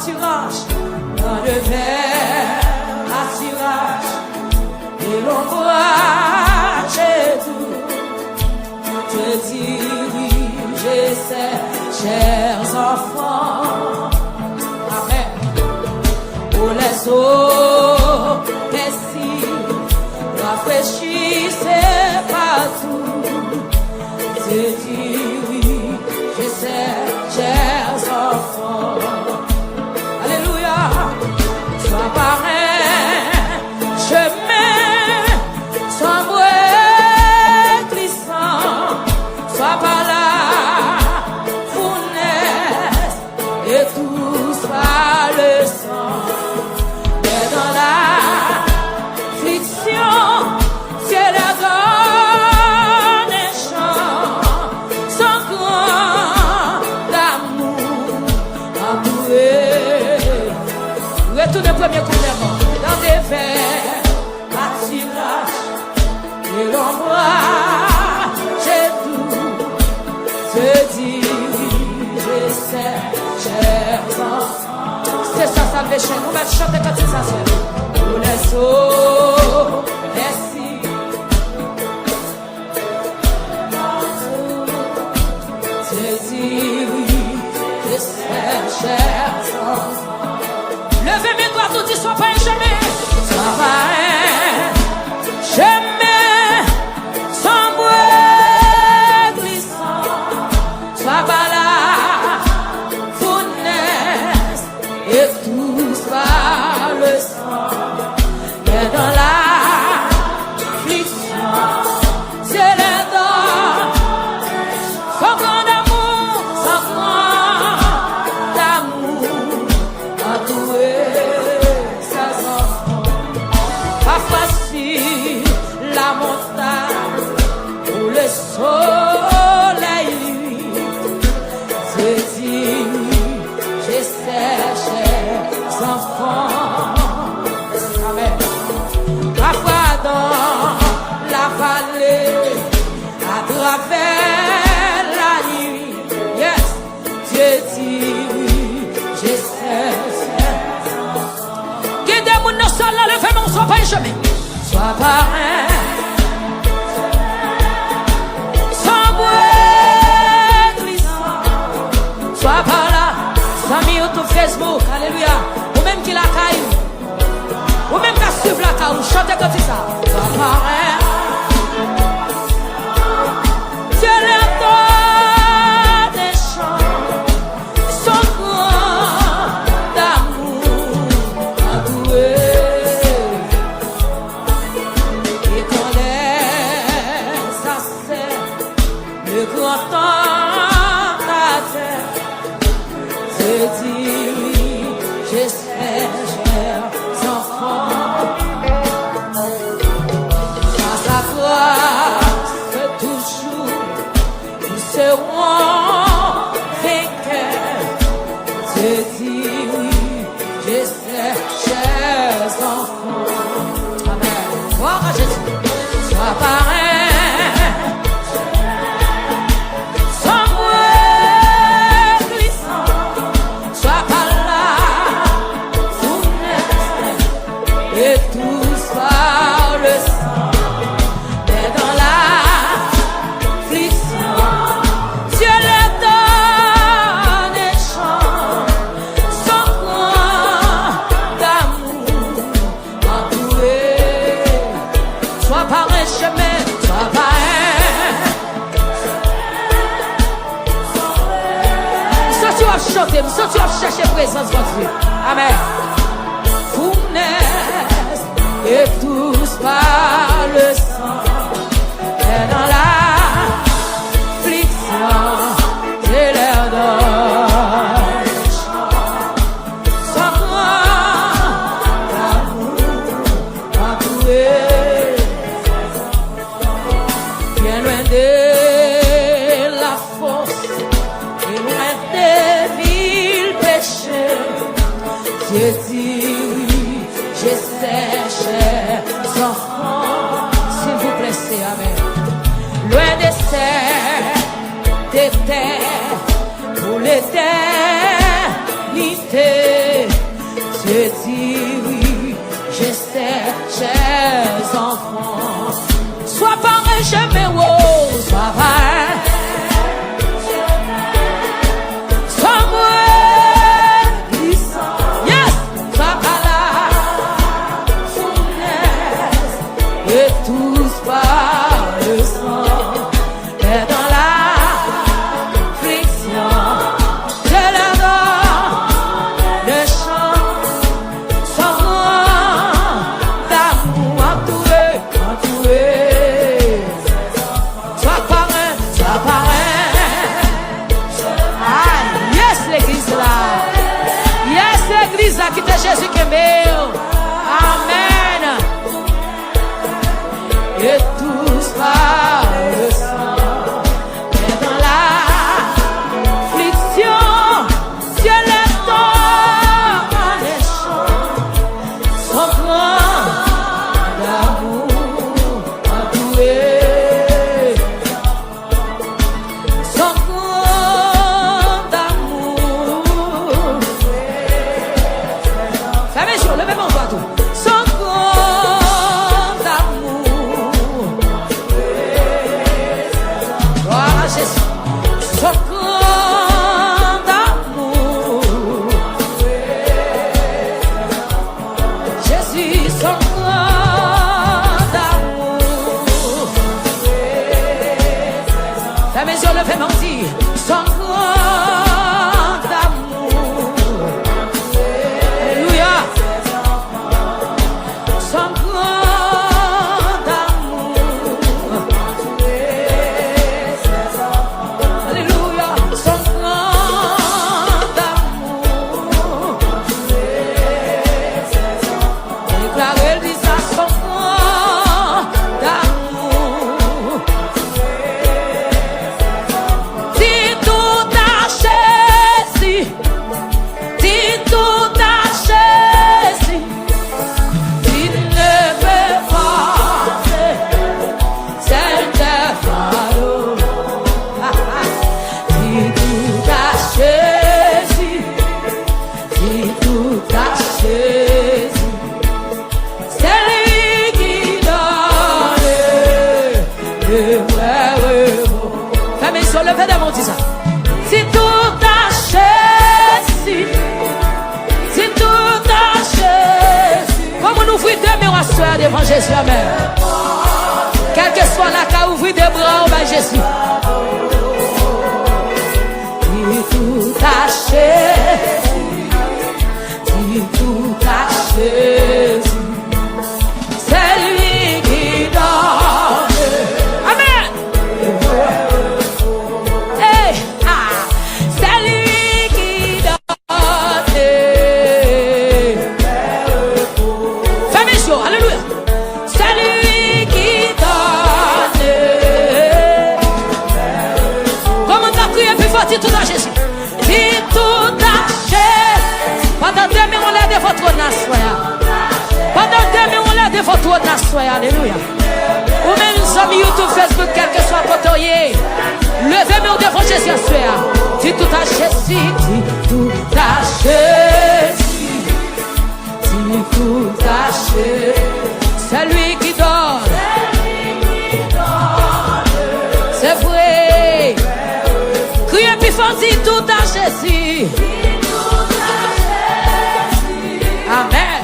pâturage, dans le vert pâturage, et l'ombrage est tout, te dirige ses chers enfants. Amen. Pour les eaux, ainsi, rafraîchissez partout, te dirige ses chers enfants. Alléluia. Sois parrain, chemin, sois bruit glissant, sois par là, fournaise, et tous par le sang. Mais dans la affliction, c'est la donne et chant, sans grand d'amour entouré. Retournez premier couvernement dans des vers pâturages et l'ombrage c'est tout, te dirige ses chers enfants. C'est ça, salvation. On va chanter quand ça se fait. Pour les eaux, merci. Te dirige ses chers enfants. Levez mes doigts, tout dit, sois pas un chemin. Sois pas un chemin sans bruit glissant. Sois pas là, fournaise, et tous par le sang. Mais dans l'affliction, c'est les dents. Sans grand d'amour, sans grand d'amour, entouré. La montagne où le soleil se dirige ses chers enfants. Amen. Parfois dans la vallée, à travers la nuit, yes, Dieu dirige ses enfants. Guidez-moi dans sol, levez-moi, sois pas un chemin. Sois parrain, sans bruit glissant, sois par là, sans mis au Facebook, alléluia, ou même qui la caille, ou même qui suivre la caille, chantez comme ça, sois parrain, c'est le temps des chants, sans grand d'amour entouré. Le grand temps à terre se dirige ses chers enfants. Grâce à toi, toujours, nous serons vainqueurs. Se dirige ses chers enfants. Amen. Gloire à Jésus. Sois parrain. Chanter, nous sommes chercher présence de Dieu. Amen. Fournaise et tous par le sang. Et dans l'affliction, c'est l'air d'un chant. Sans grand amour entouré. Bien loin de la force et loin des villes péchées. Dieu dit, je sais, chers enfants, s'il vous plaît, c'est amen. Loin des serres, des terres, pour l'éternité. je dis, j'essaie, chers enfants. Sois par un chemin, oh, sois par un qui t'est Jésus qui est meu. Amen. Et tous par le sang. Et dans l'affliction, Dieu les tord en les champs. Son grand d'amour endoué. Son grand d'amour. Levez mon doigt tout. Son grand d'amour. Voilà Jésus. Son grand d'amour. Jésus, son grand d'amour. La maison, levez mon dit. Son grand d'amour. Alléluia. Son grand d'amour. Alléluia. Son grand d'amour. Déclarez lui ça, son grand d'amour. Dis tout à Jésus. Dis tout à Jésus. Levez de mon ça. Si tout a Jésus, si tout a Jésus, comment nous ouvrir deux mains à soir devant Jésus, amen. Quel que soit la cas, ouvrir des bras au bas Jésus. Si tout a Jésus, si tout a Jésus, c'est lui qui donne. Amen. Alléluia. C'est lui qui donne. Comment t'as crié plus fort, dis tout à Jésus. Dis tout à Jésus. Pendant 2 minutes, on l'a de votre nation. Pendant 2 minutes, on l'a de votre nation. Alléluia. Ou même nous sommes YouTube, Facebook, quel que soit votre oeil. Levez-moi devant Jésus. Dis tout à Jésus. Dis tout à Jésus. Dis tout à Jésus. C'est lui qui donne. C'est vrai. Criez plus fort, dis tout à Jésus. Amen.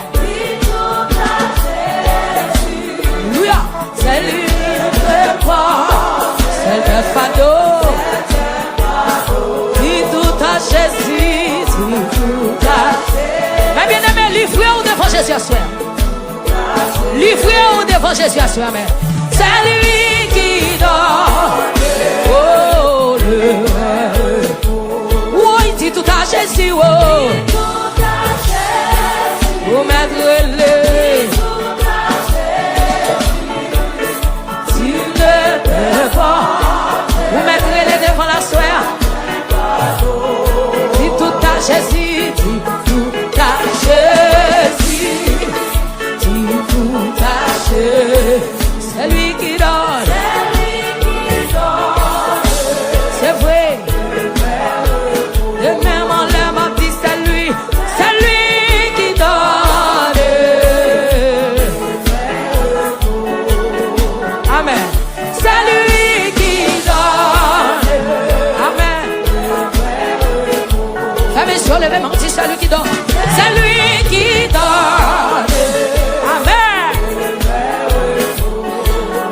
Alléluia. C'est lui qui porte. C'est le fardeau. Dis tout à Jésus. Dis tout à Jésus. Mais bien aimé, livrez-vous devant Jésus à soi. Livrez-vous devant Jésus à soi. Amen. C'est lui qui donne. Oh, oh, il dit tout à Jésus. Oh, vous m'aiderez. Si le devant, vous m'aiderez devant la soeur. Dis tout à Jésus. Dis tout à Jésus. Dis tout à Jésus. C'est lui qui donne. C'est vrai. De même en l'air m'a dit c'est lui. Celui qui donne. C'est lui qui donne. Amen.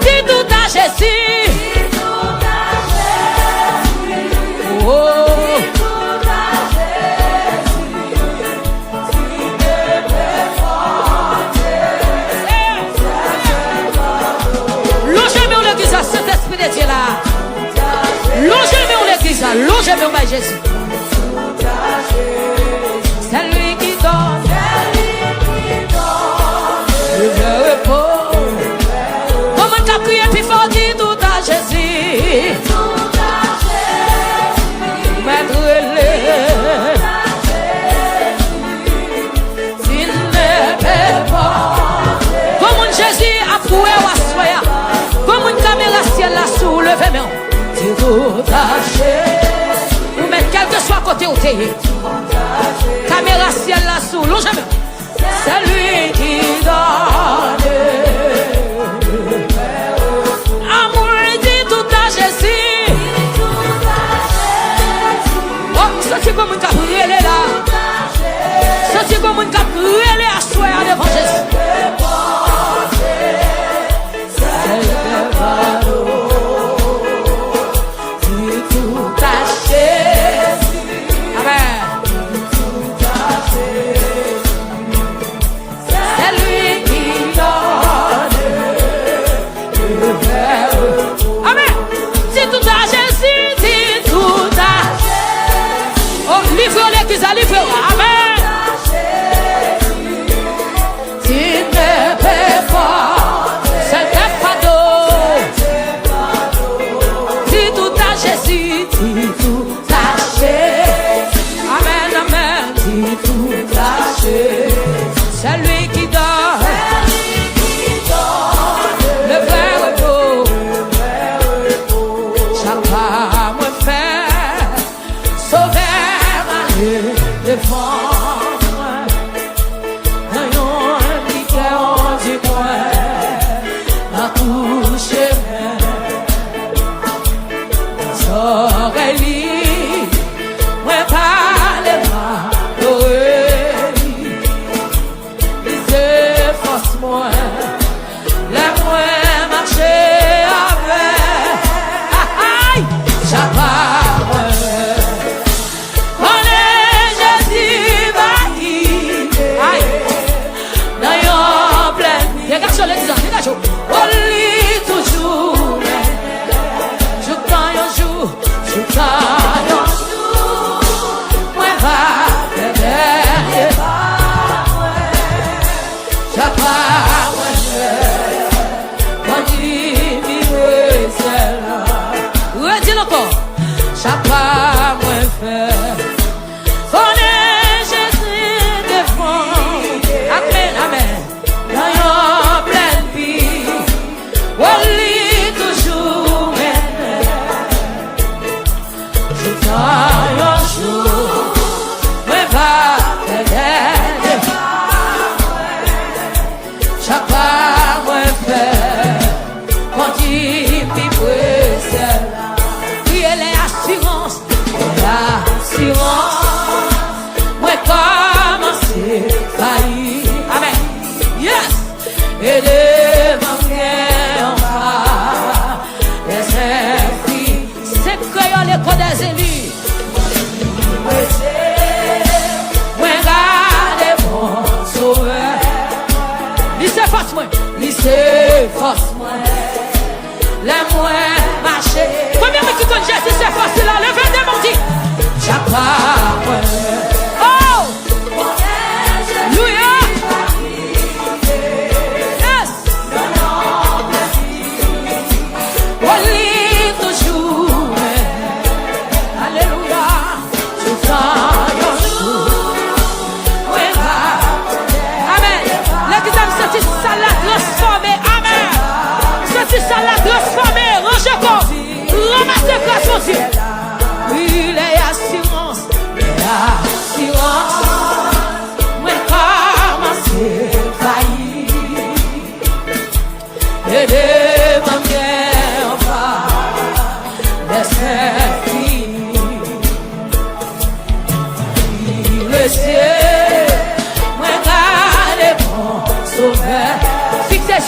Dis tout à Jésus. Oh. Longez-moi l'église, cet esprit de Dieu là. Longez-moi l'église, longez-moi Jésus. C'est lui qui donne. Le vrai repos. Comment t'as crié puis fort, dis tout à Jésus. Comment Jésus a prouvé à soya. Comment une caméra ciel là sous le vément. C'est tout taché. Ou mettre quel que soit côté où t'es. Caméra ciel là sous l'eau jamais. C'est lui qui donne. Amour dit tout à Jésus. Oh, c'est comme une cabriolet là. C'est comme une cabriolet à soya devant Jésus. Amen. Tu ne peux pas, c'est un fardeau. Dis tout à Jésus, dis tout à Jésus. Amen, amen, dis tout à Jésus. C'est lui qui donne le vrai repos. Chaque pas me fait sauver ma vie. Défendre, n'ayons un piquet en du coin, ma couche Soreli, ouais pas les bras, lisez force moi, les moins marcher avec, aïe, j'apprends. Oli toujours, je t'en un jour, je t'en un jour, moi va derrière, j'apprends moi dit vivre celle-là, redis encore, j'apprends moi faire, connais Jésus devant, amen, amen, Oli toujours même. Je t'en un jour, mais va t'aider. Chaque pas moi faire, quand il vibrer celle-là. Oui, elle est assurance, moi commencer faillir. Amen. Yes. Et les manquants les filles, c'est créole les codes des élus. Moi garde mon sauveur. Lycée force moi, lycée force moi. Les moins marcher. Combien de qui connaissent Jésus c'est force là? Levez des mains dit. J'apprends moi. Oh! Louia!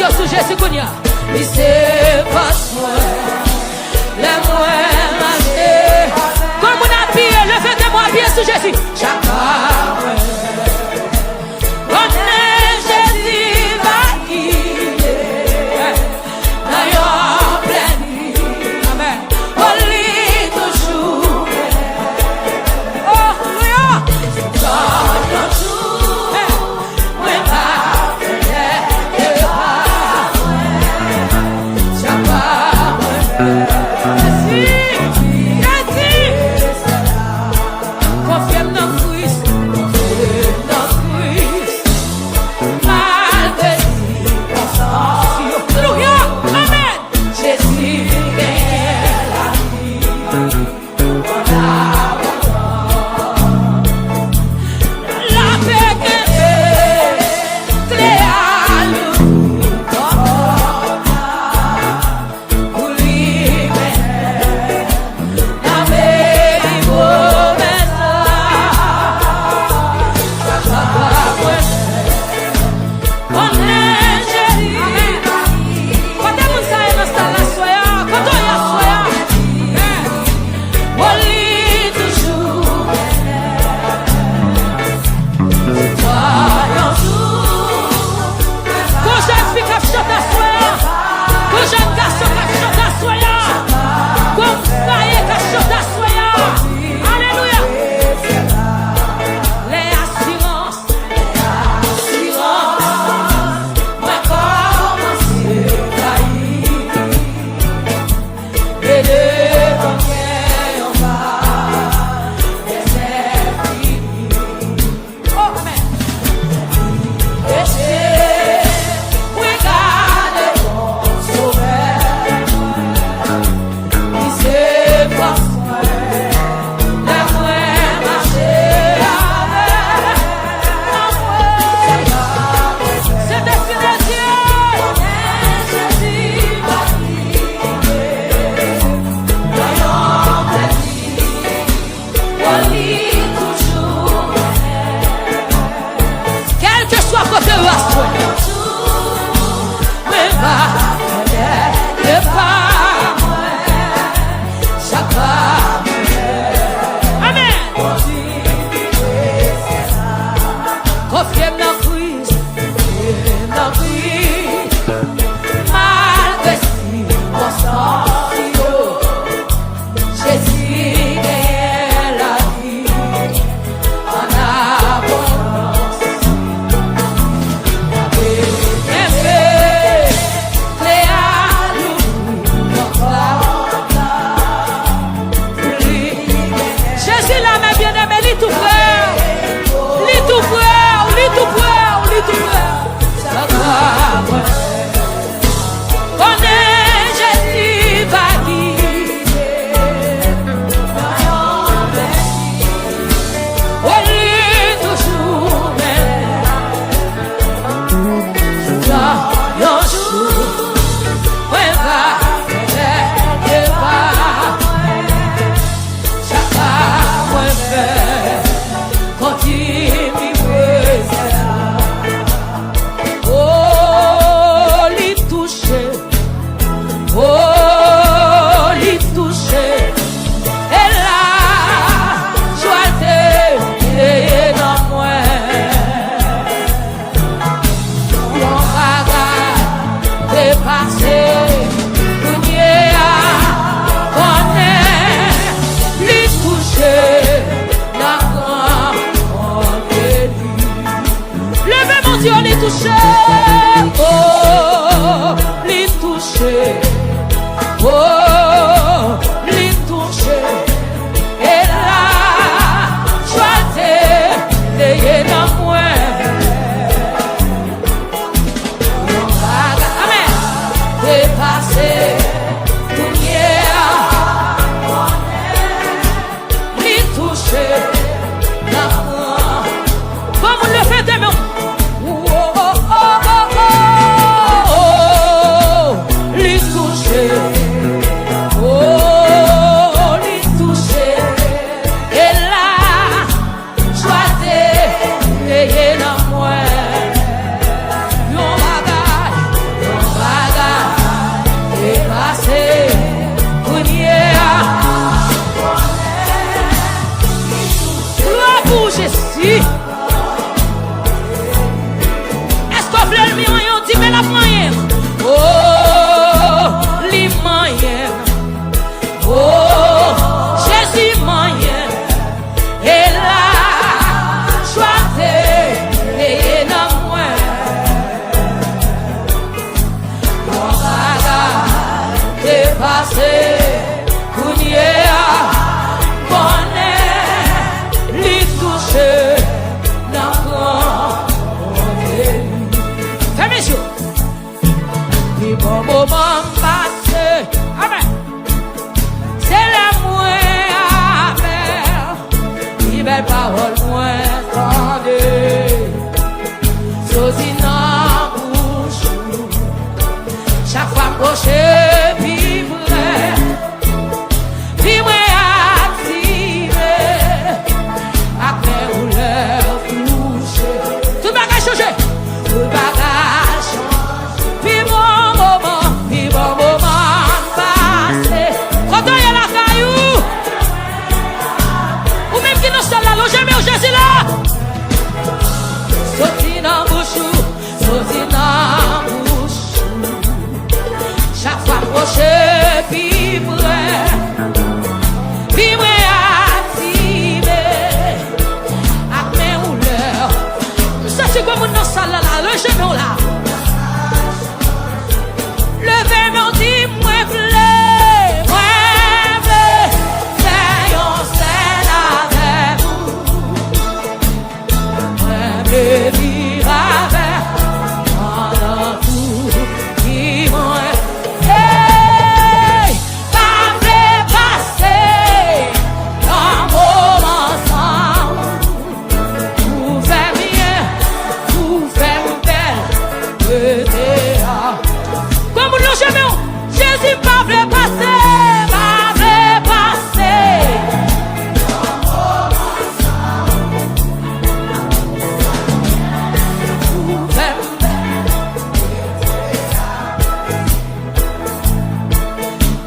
Attention sous Jésus Kounia. Il s'est passé. Les moins marchés. Comme on a pillé, levez-moi bien sous Jésus. Chacun. On est Jésus va guider. D'ailleurs, plein. Amen. On lit toujours. Oh, Alléluia. Vamos le faire des mains. Oh, oh, oh, oh, oh. si comme on dans salle là, le genou là. Levez-moi, dis-moi, moi, c'est un sel avec vous. Moi, vivre avec pendant tout qui m'ont. Hey, pas me passer un moment ensemble. Vous faites bien, vous faites belle. Comme nous jamais, Jésus pas veut passer, pas veut passer.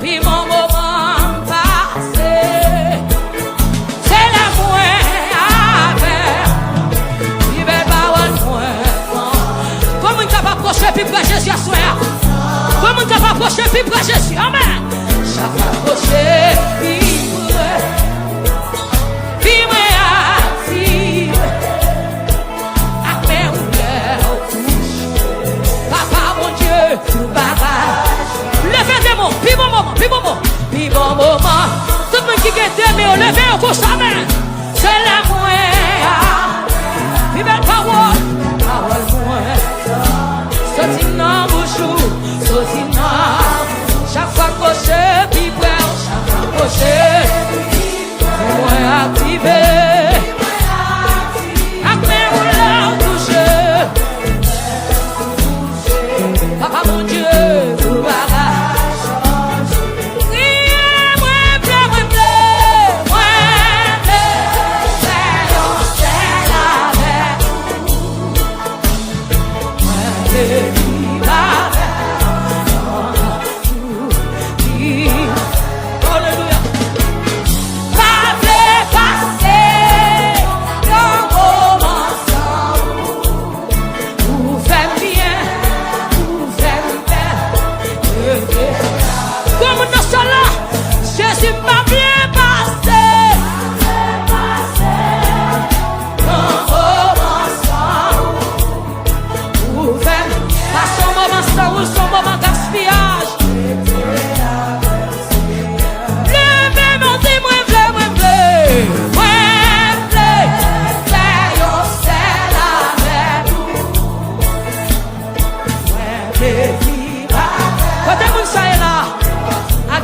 Puis mon moment passé, c'est la moins avec. Il va pas moins. Comme une capable de approcher puis pour Jésus à soir. Comme on t'a pas approché, puis pour Jésus, amen. Chaque approché, puis moi active. Après, on touche. Papa, mon Dieu, tout bagage. Levez des mots, puis bon moment, puis bon moment, puis bon moment. Tout le monde qui est aimé, levez au couche, amen. C'est la moelle. Puis belle parole, parole moelle. Sorti dans bouchou. Chaque fois que je suis prêt, chaque fois que je suis activé. Après, on l'a touché. Papa, mon Dieu, tout va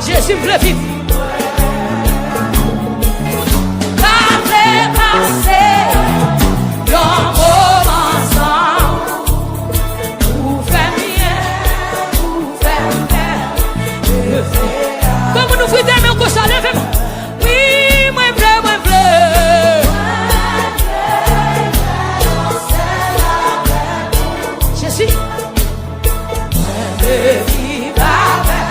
Jésus me vivre. Pas passer un moment ensemble. Vous faites bien, vous faites bien. Comme nous faites bien, qu'on s'en lève. Oui, moi bleu, moi bleu. Jésus. Vivre avec.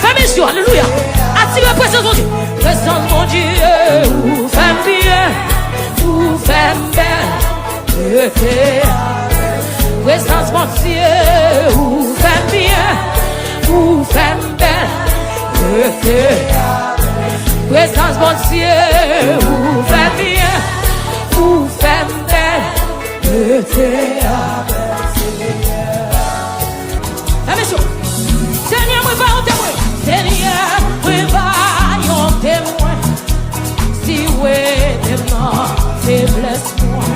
Fais mission, alléluia. Attirez présence mon Dieu. Présence mon Dieu, ou fais bien, ou fais belle. Présence mon Dieu, ou fais bien, ou fais belle. Présence mon Dieu, ou fais bien, ou fais belle. Fais mission. Seigneur, moi va en témoin. Seigneur, moi va en témoin. Si ouais, témoin, faiblesse moi.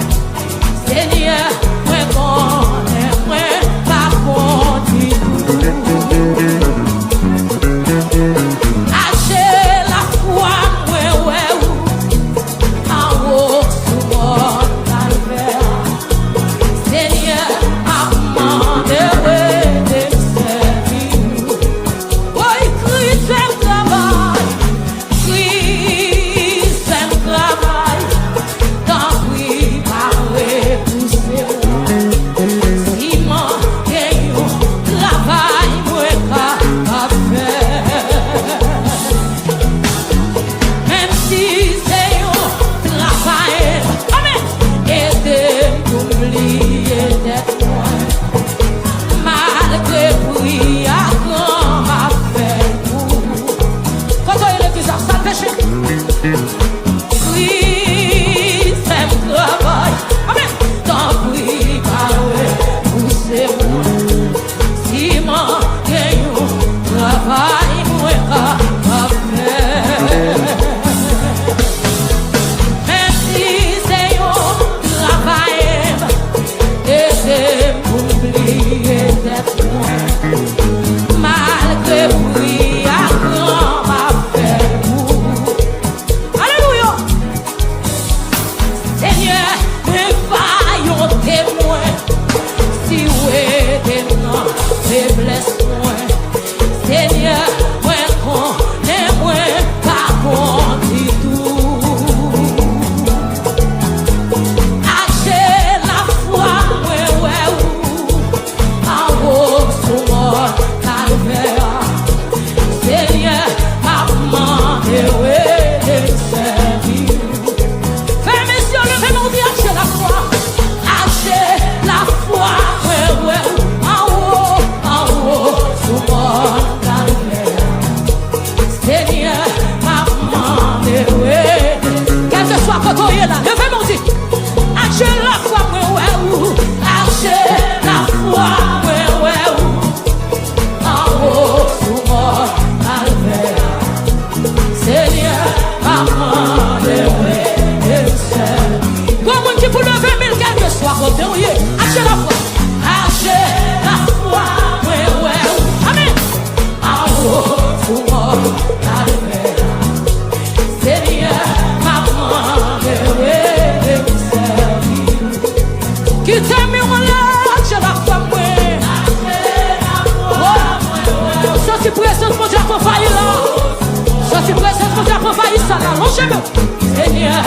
Seigneur, moi connais, moi pas conduit. Hacher la foi, moi ouais, en haut sous mon calvaire. Seigneur, amende, ouais. Seigneur,